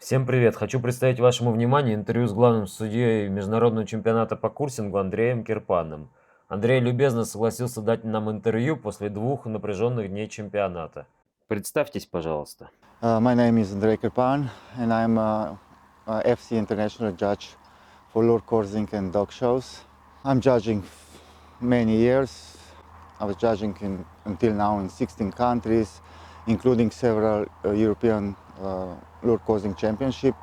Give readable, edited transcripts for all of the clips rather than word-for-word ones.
Всем привет! Хочу представить вашему вниманию интервью с главным судьей международного чемпионата по курсингу Андреем Кирпаным. Андрей любезно согласился дать нам интервью после 2 напряженных дней чемпионата. Представьтесь, пожалуйста. My name is Andrei Kirpan, and I'm a FC international judge for lure coursing and dog shows. I'm judging many years. I was judging until now in 16 countries, including several European lure coursing championships.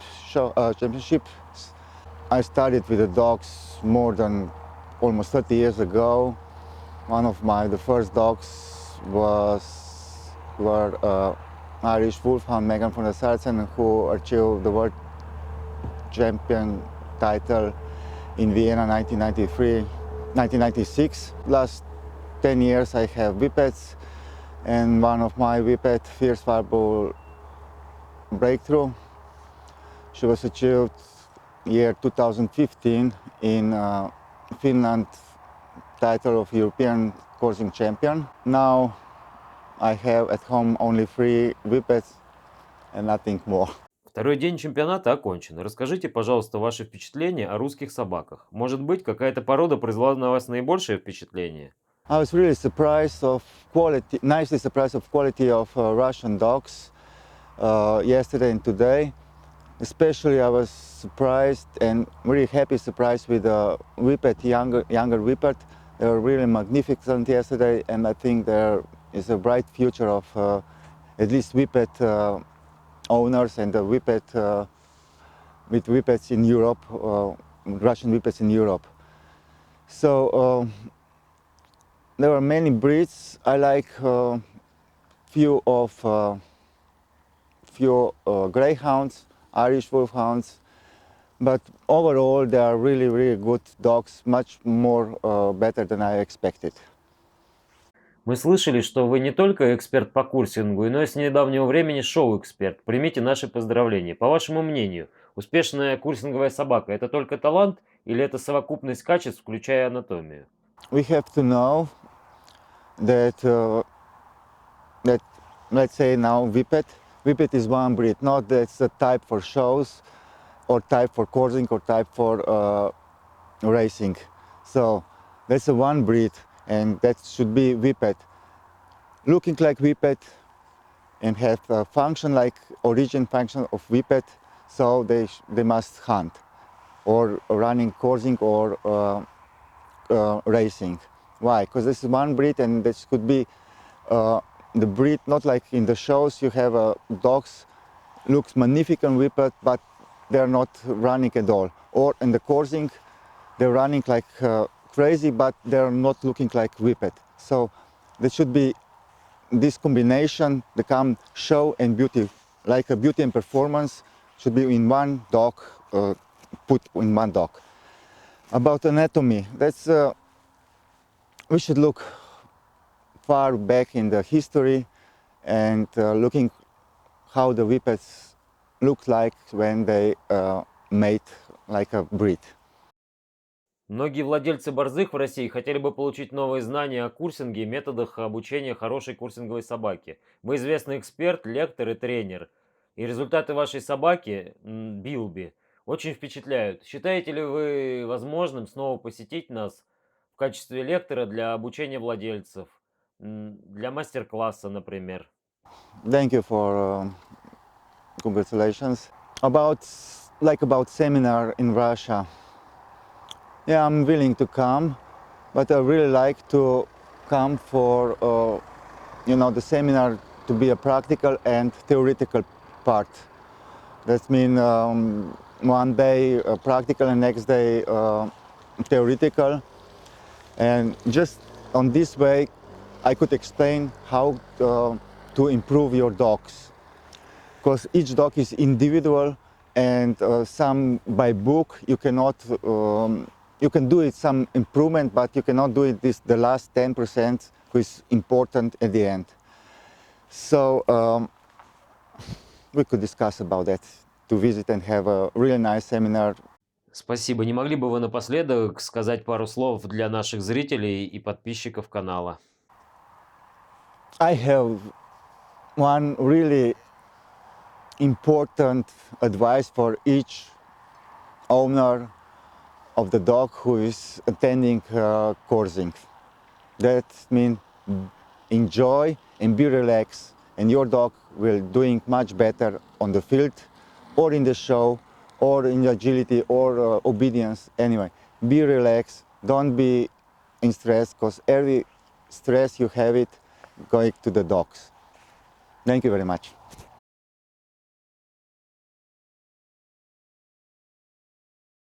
I started with the dogs more than almost 30 years ago. One of the first dogs were Irish Wolfhound Megan von der Sarzen, who achieved the world champion title in Vienna 1993, 1996. Last 10 years I have whippets, and one of my whippet, Fierce Fireball Breakthrough. She was achieved year 2015 in Finland, title of European coursing champion. Now I have at home only 3 whippets and nothing more. Второй день чемпионата окончен. Расскажите, пожалуйста, ваши впечатления о русских собаках. Может быть, какая-то порода произвела на вас наибольшее впечатление? I was really surprised of quality, nicely surprised of quality of Russian dogs yesterday and today. Especially I was surprised and really happy surprised with the whippet, younger whippet. They were really magnificent yesterday, and I think there is a bright future of at least whippet owners and the whippet with whippets in Europe, Russian whippets in Europe. So there were many breeds. I like few greyhounds, Irish wolfhounds, but overall they are really good dogs, much more better than I expected. Мы слышали, что вы не только эксперт по курсингу, но и с недавнего времени шоу-эксперт. Примите наши поздравления. По вашему мнению, успешная курсинговая собака – это только талант или это совокупность качеств, включая анатомию? We have to know that that let's say now whippet is one breed, not that's a type for shows or type for coursing or type for racing. So that's a one breed, and that should be whippet, looking like whippet and have a function like origin function of whippet. So they must hunt or running coursing or racing. Why? Because this is one breed, and this could be the breed, not like in the shows you have dogs looks magnificent whippet, but they're not running at all. Or in the coursing, they're running like crazy, but they're not looking like whippet. So there should be this combination, become show and beauty, like a beauty and performance should be in one dog, put in one dog. About anatomy, that's we should look far back in the history and looking how the whippets look like when they mate like a breed. Многие владельцы борзых в России хотели бы получить новые знания о курсинге и методах обучения хорошей курсинговой собаки. Вы известный эксперт, лектор и тренер. И результаты вашей собаки, Билби, очень впечатляют. Считаете ли вы возможным снова посетить нас в качестве лектора для обучения владельцев? Для мастер-класса, например. Thank you for congratulations. About seminar in Russia. Yeah, I'm willing to come, but I really like to come for the seminar to be a practical and theoretical part. That means one day practical and next day theoretical, and just on this way I could explain how to improve your dogs, because each dog is individual, and some by book you cannot you can do it some improvement, but you cannot do it the last 10% which is important at the end. So we could discuss about that, to visit and have a really nice seminar. Спасибо. Не могли бы вы напоследок сказать пару слов для наших зрителей и подписчиков канала? I have one really important advice for each owner of the dog who is attending coursing. That means enjoy and be relaxed, and your dog will doing much better on the field or in the show or in agility or obedience. Anyway, be relaxed, don't be in stress, because every stress you have it going to the dogs. Thank you very much.